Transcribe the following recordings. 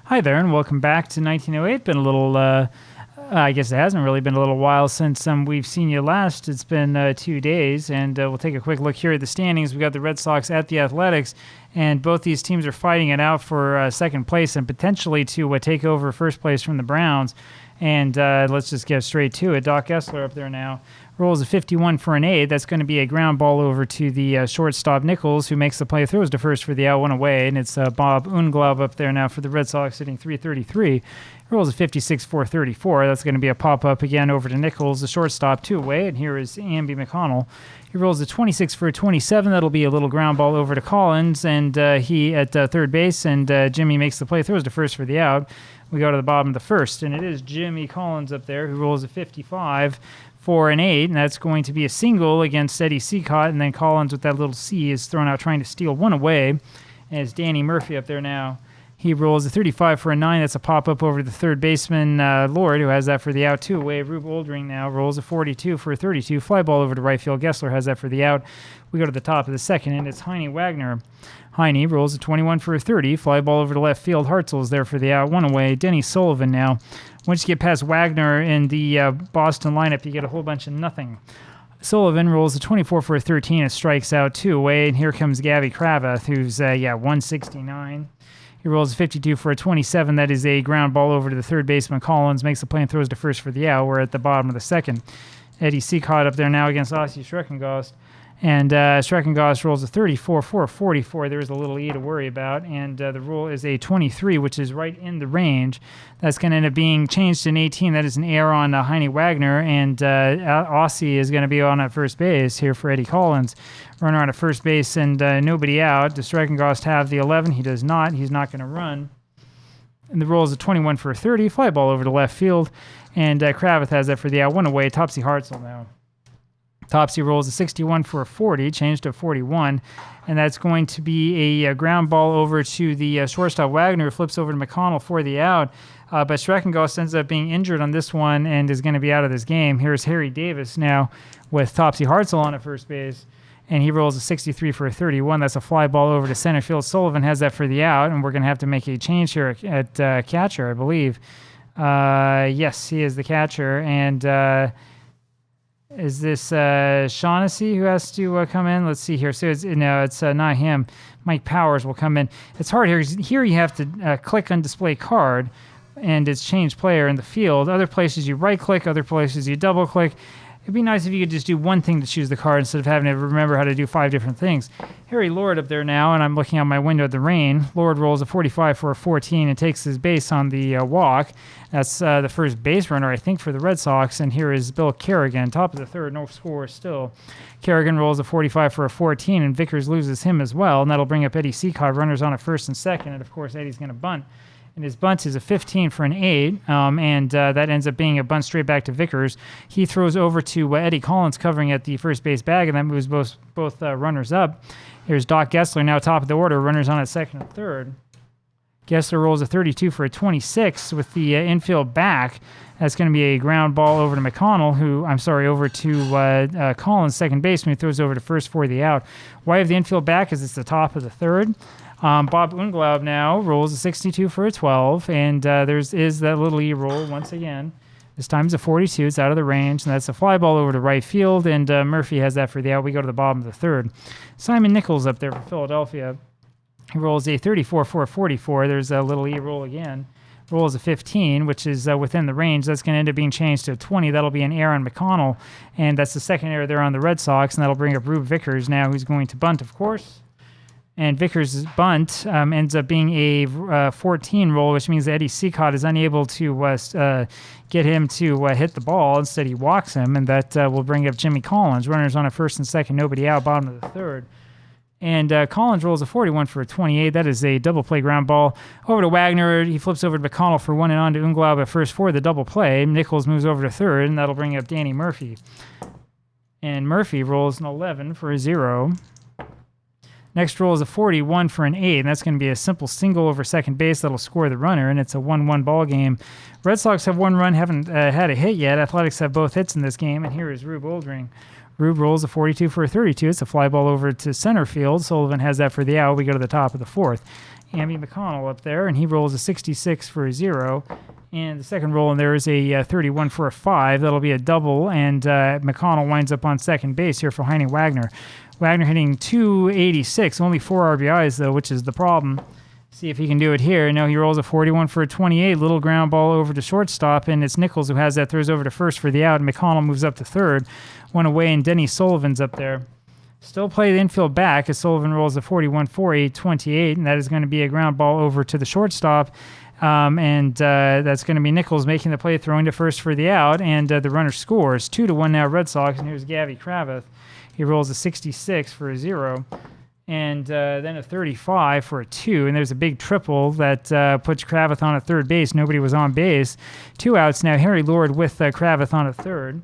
Hi there, and welcome back to 1908. Been a little, I guess it hasn't really been a little while since we've seen you last. It's been 2 days, and we'll take a quick look here at the standings. We've got the Red Sox at the Athletics, and both these teams are fighting it out for second place and potentially to take over first place from the Browns. And let's just get straight to it. Doc Gessler up there now rolls a 51 for an 8. That's going to be a ground ball over to the shortstop Nichols, who makes the play, throws to first for the out, one away. And it's Bob Unglaub up there now for the Red Sox, hitting .333. He rolls a 56 for 34. That's going to be a pop-up again over to Nichols, the shortstop, 2 away. And here is Amby McConnell. He rolls a 26 for 27. That'll be a little ground ball over to Collins, and he at third base, and Jimmy makes the play, throws to first for the out. We go to the bottom of the first, and it is Jimmy Collins up there who rolls a 55 for an 8, and that's going to be a single against Eddie Seacott, and then Collins with that little C is thrown out trying to steal one away, and it's Danny Murphy up there now. He rolls a 35 for a 9. That's a pop-up over to the third baseman, Lord, who has that for the out, 2 away. Rube Oldring now rolls a 42 for a 32. Fly ball over to right field. Gessler has that for the out. We go to the top of the second, and it's Heine Wagner. Heine rolls a 21 for a 30. Fly ball over to left field. Hartzell's there for the out, 1 away. Denny Sullivan now. Once you get past Wagner in the Boston lineup, you get a whole bunch of nothing. Sullivan rolls a 24 for a 13. It strikes out, 2 away. And here comes Gabby Cravath, who's, 169. He rolls a 52 for a 27. That is a ground ball over to the third baseman. Collins makes the play and throws to first for the out. We're at the bottom of the second. Eddie Seacott up there now against Ossie Schreckengost. And Schreckengost rolls a 34 for a 44. There's a little E to worry about. And the rule is a 23, which is right in the range. That's going to end up being changed to an 18. That is an error on Heine Wagner. And Ossie is going to be on at first base here for Eddie Collins. Runner on at first base and nobody out. Does Schreckengost have the 11? He does not. He's not going to run. And the roll is a 21 for a 30. Fly ball over to left field. And Cravath has that for the out, 1 away. Topsy Hartzell now. Topsy rolls a 61 for a 40, changed to a 41, and that's going to be a ground ball over to the shortstop Wagner, flips over to McConnell for the out, but Schreckengost ends up being injured on this one and is going to be out of this game. Here's Harry Davis now with Topsy Hartzell on at first base, and he rolls a 63 for a 31. That's a fly ball over to center field. Sullivan has that for the out, and we're going to have to make a change here at catcher, I believe. Yes, he is the catcher, and... is this Shaughnessy who has to come in? Let's see here. So it's not him. Mike Powers will come in. It's hard here. Here you have to click on display card, and it's change player in the field. Other places you right-click. Other places you double-click. It'd be nice if you could just do one thing to choose the card instead of having to remember how to do 5 different things. Harry Lord up there now, and I'm looking out my window at the rain. Lord rolls a 45 for a 14 and takes his base on the walk. That's the first base runner, I think, for the Red Sox. And here is Bill Kerrigan, top of the third, no score still. Kerrigan rolls a 45 for a 14, and Vickers loses him as well. And that'll bring up Eddie Seacott, runners on at first and second. And, of course, Eddie's going to bunt. And his bunt is a 15 for an 8, and that ends up being a bunt straight back to Vickers. He throws over to Eddie Collins covering at the first base bag, and that moves both runners up. Here's Doc Gessler, now top of the order, runners on at second and third. Gessler rolls a 32 for a 26 with the infield back. That's going to be a ground ball over to McConnell, over to Collins, second baseman, who throws over to first for the out. Why have the infield back? Because it's the top of the third. Bob Unglaub now rolls a 62 for a 12, and is that little E roll once again. This time it's a 42. It's out of the range, and that's a fly ball over to right field, and Murphy has that for the out. We go to the bottom of the third. Simon Nichols up there for Philadelphia. He rolls a 34 for a 44. There's a little E roll again. Rolls a 15, which is within the range. That's going to end up being changed to a 20. That'll be an error on McConnell, and that's the second error there on the Red Sox, and that'll bring up Rube Vickers now, who's going to bunt, of course. And Vickers' bunt ends up being a 14 roll, which means that Eddie Seacott is unable to get him to hit the ball. Instead, he walks him, and that will bring up Jimmy Collins. Runners on at first and second, nobody out, bottom of the third. And Collins rolls a 41 for a 28. That is a double play ground ball over to Wagner. He flips over to McConnell for 1 and on to Unglaub at first for the double play. Nichols moves over to third, and that'll bring up Danny Murphy. And Murphy rolls an 11 for a 0. Next roll is a 41 for an 8, and that's going to be a simple single over second base that'll score the runner, and it's a 1-1 ball game. Red Sox have 1 run, haven't had a hit yet. Athletics have both hits in this game, and here is Rube Oldring. Rube rolls a 42 for a 32. It's a fly ball over to center field. Sullivan has that for the out. We go to the top of the fourth. Amby McConnell up there, and he rolls a 66 for a 0. And the second roll, and there is a 31 for a 5. That'll be a double, and McConnell winds up on second base here for Heine Wagner. Wagner hitting 286, only 4 RBIs, though, which is the problem. See if he can do it here. No, he rolls a 41 for a 28. Little ground ball over to shortstop, and it's Nichols who has that, throws over to first for the out, and McConnell moves up to third. One away, and Denny Sullivan's up there. Still play the infield back as Sullivan rolls a 41 for a 28, and that is going to be a ground ball over to the shortstop. That's going to be Nichols making the play, throwing to first for the out, and the runner scores. 2-1 now Red Sox, and here's Gavy Kravitz. He rolls a 66 for a 0, and then a 35 for a 2, and there's a big triple that puts Kravitz on at third base. Nobody was on base. 2 outs now. Harry Lord with Kravitz on at third.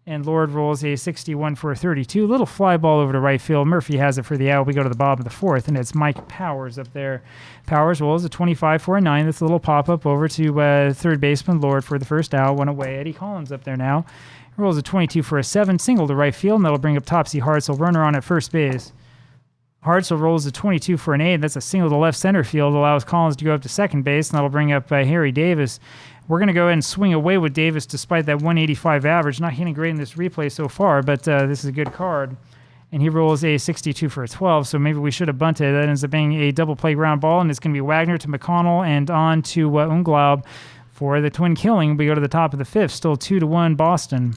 And Lord rolls a 61 for a 32. Little fly ball over to right field. Murphy has it for the out. We go to the bottom of the fourth, and it's Mike Powers up there. Powers rolls a 25 for a 9. That's a little pop-up over to third baseman Lord for the first out. One away. Eddie Collins up there now. Rolls a 22 for a 7. Single to right field, and that'll bring up Topsy Hartzell. Runner on at first base. Hartzell rolls a 22 for an 8. That's a single to left center field. Allows Collins to go up to second base, and that'll bring up Harry Davis. We're going to go ahead and swing away with Davis despite that 185 average. Not hitting great in this replay so far, but this is a good card. And he rolls a 62 for a 12, so maybe we should have bunted. That ends up being a double play ground ball, and it's going to be Wagner to McConnell and on to Unglaub for the twin killing. We go to the top of the fifth, still 2-1 Boston.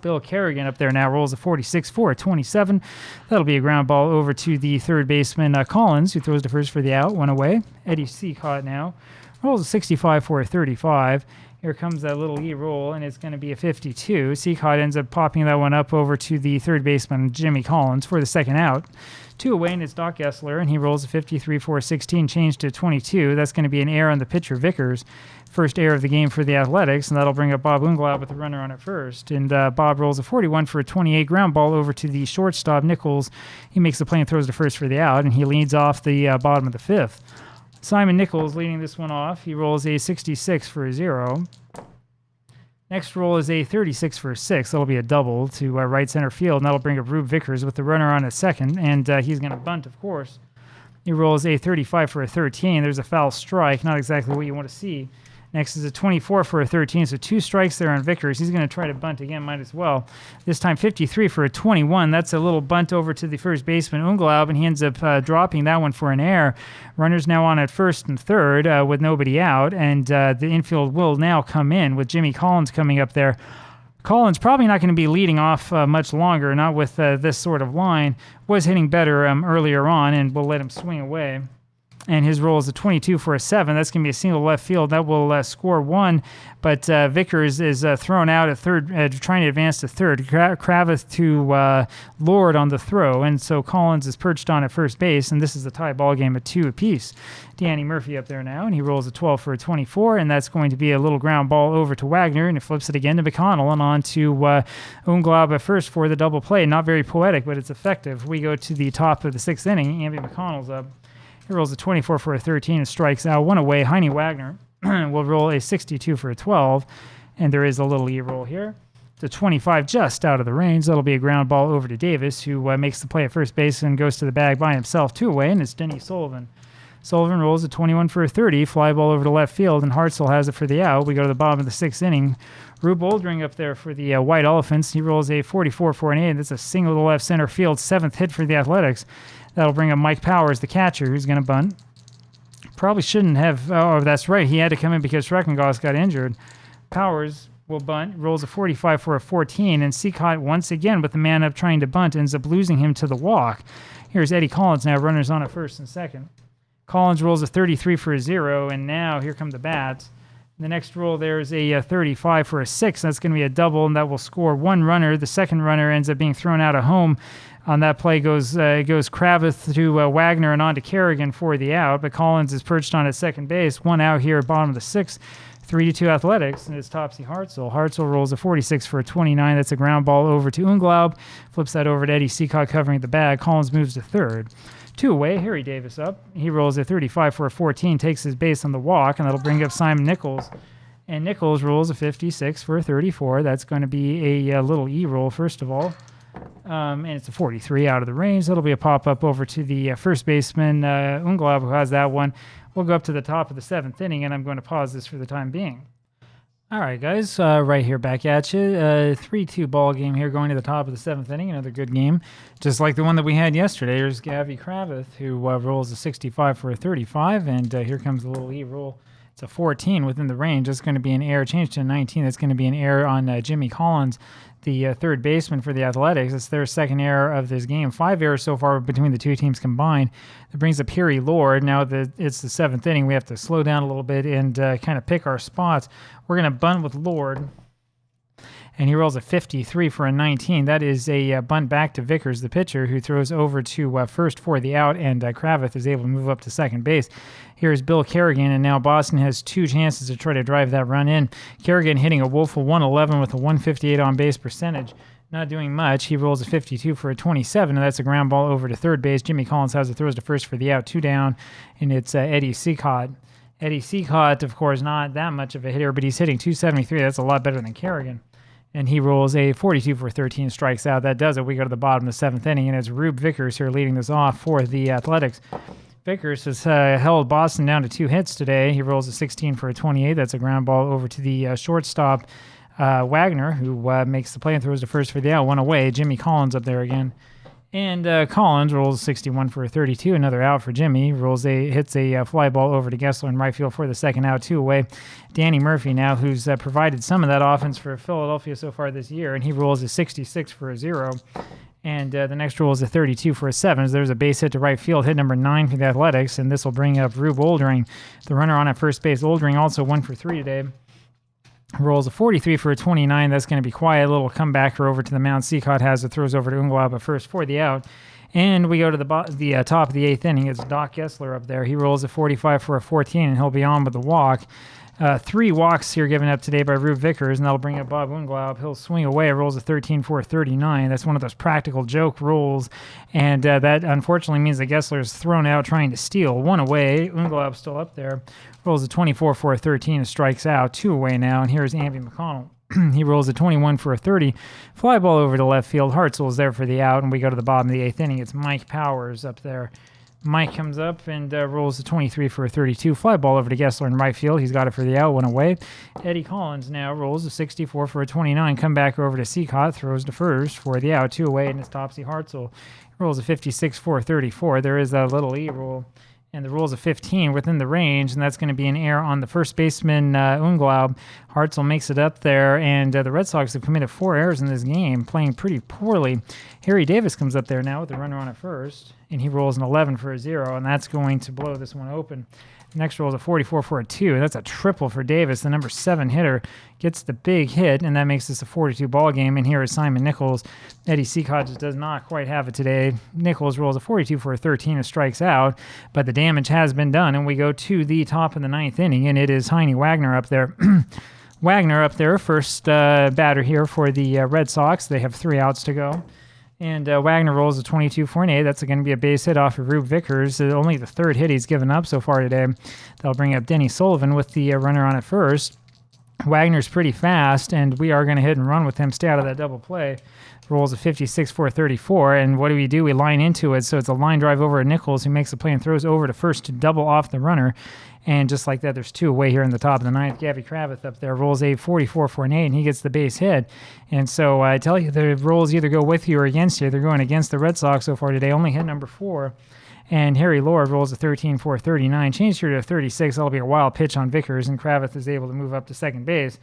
Bill Kerrigan up there now rolls a 46 for a 27. That'll be a ground ball over to the third baseman Collins, who throws to first for the out. One away. Eddie Seacott now rolls a 65 for a 35. Here comes that little E-roll, and it's going to be a 52. Seacott ends up popping that one up over to the third baseman, Jimmy Collins, for the second out. 2 away, and it's Doc Gessler, and he rolls a 53 for a 16, changed to 22. That's going to be an error on the pitcher, Vickers. First error of the game for the Athletics, and that'll bring up Bob Unglaub with the runner on at first. And Bob rolls a 41 for a 28 ground ball over to the shortstop, Nichols. He makes the play and throws to first for the out, and he leads off the bottom of the fifth. Simon Nichols leading this one off. He rolls a 66 for a 0. Next roll is a 36 for a 6. That'll be a double to right center field, and that'll bring up Rube Vickers with the runner on at second, and he's going to bunt, of course. He rolls a 35 for a 13. There's a foul strike, not exactly what you want to see. Next is a 24 for a 13, so 2 strikes there on Vickers. He's going to try to bunt again, might as well. This time 53 for a 21. That's a little bunt over to the first baseman, Unglaub, and he ends up dropping that one for an error. Runners now on at first and third with nobody out, and the infield will now come in with Jimmy Collins coming up there. Collins probably not going to be leading off much longer, not with this sort of line. Was hitting better earlier on, and we'll let him swing away. And his roll is a 22 for a 7. That's going to be a single left field. That will score 1. But Vickers is thrown out at third, trying to advance to third. Kravitz to Lord on the throw. And so Collins is perched on at first base. And this is a tie ball game at 2 apiece. Danny Murphy up there now. And he rolls a 12 for a 24. And that's going to be a little ground ball over to Wagner. And he flips it again to McConnell. And on to Unglaub at first for the double play. Not very poetic, but it's effective. We go to the top of the 6th inning. Amby McConnell's up. He rolls a 24 for a 13 and strikes out. One away. Heine Wagner will roll a 62 for a 12. And there is a little E-roll here. It's a 25 just out of the range. That'll be a ground ball over to Davis, who makes the play at first base and goes to the bag by himself. 2 away, and it's Denny Sullivan. Sullivan rolls a 21 for a 30. Fly ball over to left field, and Hartzell has it for the out. We go to the bottom of the 6th inning. Rube Oldring up there for the White Elephants. He rolls a 44 for an 8. That's a single to left center field. 7th hit for the Athletics. That'll bring up Mike Powers, the catcher, who's going to bunt. Probably shouldn't have. Oh, that's right. He had to come in because Schreckengoss got injured. Powers will bunt, rolls a 45 for a 14, and Seacott once again with the man up trying to bunt ends up losing him to the walk. Here's Eddie Collins now, runners on at first and second. Collins rolls a 33 for a 0, and now here come the bats. The next roll there is a 35 for a 6. That's going to be a double, and that will score 1 runner. The second runner ends up being thrown out of home. On that play goes Kravitz to Wagner and on to Kerrigan for the out, but Collins is perched on at second base. 1 out here at bottom of the 6th. 3-2 Athletics, and it's Topsy Hartzell. Hartzell rolls a 46 for a 29. That's a ground ball over to Unglaub. Flips that over to Eddie Seacott covering the bag. Collins moves to third. 2 away, Harry Davis up. He rolls a 35 for a 14, takes his base on the walk, and that'll bring up Simon Nichols. And Nichols rolls a 56 for a 34. That's going to be a little E-roll, first of all. And it's a 43 out of the range. That'll be a pop-up over to the first baseman, Unglaub, who has that one. We'll go up to the top of the 7th inning, and I'm going to pause this for the time being. All right, guys, right here back at you. 3-2 ball game here going to the top of the 7th inning. Another good game, just like the one that we had yesterday. Here's Gavy Kravitz, who rolls a 65 for a 35, and here comes the little E-roll. It's a 14 within the range. That's going to be an error. Change to a 19. That's going to be an error on Jimmy Collins, the third baseman for the Athletics. It's their second error of this game. 5 errors so far between the two teams combined. That brings up Harry Lord. Now that it's the 7th inning, we have to slow down a little bit and kind of pick our spots. We're going to bunt with Lord, and he rolls a 53 for a 19. That is a bunt back to Vickers, the pitcher, who throws over to first for the out, and Kravitz is able to move up to second base. Here's Bill Kerrigan, and now Boston has 2 chances to try to drive that run in. Kerrigan hitting a woeful 111 with a 158 on-base percentage. Not doing much. He rolls a 52 for a 27, and that's a ground ball over to third base. Jimmy Collins has it, throws to first for the out, 2 down, and it's Eddie Seacott. Eddie Seacott, of course, not that much of a hitter, but he's hitting 273. That's a lot better than Kerrigan. And he rolls a 42 for 13, strikes out. That does it. We go to the bottom of the 7th inning, and it's Rube Vickers here leading this off for the Athletics. Vickers has held Boston down to 2 hits today. He rolls a 16 for a 28. That's a ground ball over to the shortstop, Wagner, who makes the play and throws to first for the out. 1 away. Jimmy Collins up there again. And Collins rolls 61 for a 32, another out for Jimmy. Hits a fly ball over to Gessler in right field for the second out, 2 away. Danny Murphy now, who's provided some of that offense for Philadelphia so far this year, and he rolls a 66 for a 0. And the next roll is a 32 for a 7. So there's a base hit to right field, hit number 9 for the Athletics, and this will bring up Rube Oldring, the runner on at first base. Oldring also 1 for 3 today. Rolls a 43 for a 29. That's going to be quiet. A little comebacker over to the mound. Seacott has it, throws over to Unglaub at first for the out. And we go to the top of the 8th inning. It's Doc Gessler up there. He rolls a 45 for a 14, and he'll be on with the walk. 3 walks here given up today by Rube Vickers, and that'll bring up Bob Unglaub. He'll swing away, rolls a 13 for a 39. That's one of those practical joke rolls, and that unfortunately means that Gessler's thrown out trying to steal. 1 away. Unglaub's still up there. Rolls a 24 for a 13 and strikes out. 2 away now, and here's Andy McConnell. He rolls a 21 for a 30. Fly ball over to left field. Hartzell's there for the out, and we go to the bottom of the 8th inning. It's Mike Powers up there. Mike comes up and rolls a 23 for a 32. Fly ball over to Gessler in right field. He's got it for the out, 1 away. Eddie Collins now rolls a 64 for a 29. Come back over to Seacott, throws to first for the out, 2 away, and it's Topsy Hartzell. Rolls a 56 for a 34. There is that little E-roll. And the rule's a 15 within the range, and that's going to be an error on the first baseman, Unglaub. Hartzell makes it up there, and the Red Sox have committed 4 errors in this game, playing pretty poorly. Harry Davis comes up there now with the runner on at first, and he rolls an 11 for a 0, and that's going to blow this one open. The next roll is a 44 for a 2. That's a triple for Davis. The number 7 hitter gets the big hit, and that makes this a 42 ball game. And here is Simon Nichols. Eddie Seacott just does not quite have it today. Nichols rolls a 42 for a 13 and strikes out, but the damage has been done. And we go to the top of the 9th inning, and it is Heine Wagner up there. Wagner up there, first batter here for the Red Sox. They have 3 outs to go. And Wagner rolls a 22 for an 8. That's going to be a base hit off of Rube Vickers. Only the 3rd hit he's given up so far today. That'll bring up Denny Sullivan with the runner on at first. Wagner's pretty fast, and we are going to hit and run with him. Stay out of that double play. Rolls a 56 for a 34, and what do? We line into it, so it's a line drive over at Nichols, who makes the play and throws over to first to double off the runner. And just like that, there's 2 away here in the top of the 9th. Gavy Kravitz up there rolls a 44 for an 8, and he gets the base hit. And so I tell you, the rolls either go with you or against you. They're going against the Red Sox so far today. Only hit number 4. And Harry Lord rolls a 13 for a 39. Changed here to a 36. That'll be a wild pitch on Vickers, and Kravitz is able to move up to second base.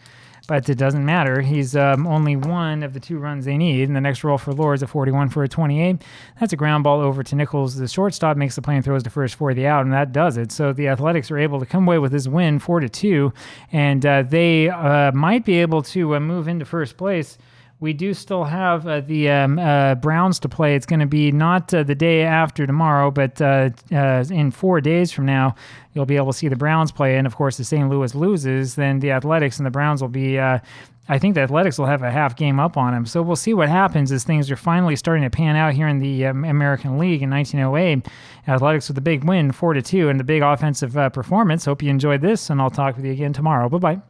But it doesn't matter. He's only one of the 2 runs they need. And the next roll for Lord is a 41 for a 28. That's a ground ball over to Nichols. The shortstop makes the play and throws to first for the out, and that does it. So the Athletics are able to come away with this win 4-2, and they might be able to move into first place. We do still have the Browns to play. It's going to be not the day after tomorrow, but in 4 days from now, you'll be able to see the Browns play. And, of course, if St. Louis loses, then the Athletics and the Browns will be I think the Athletics will have a half game up on them. So we'll see what happens as things are finally starting to pan out here in the American League in 1908. Athletics with a big win, 4-2, and the big offensive performance. Hope you enjoyed this, and I'll talk with you again tomorrow. Bye-bye.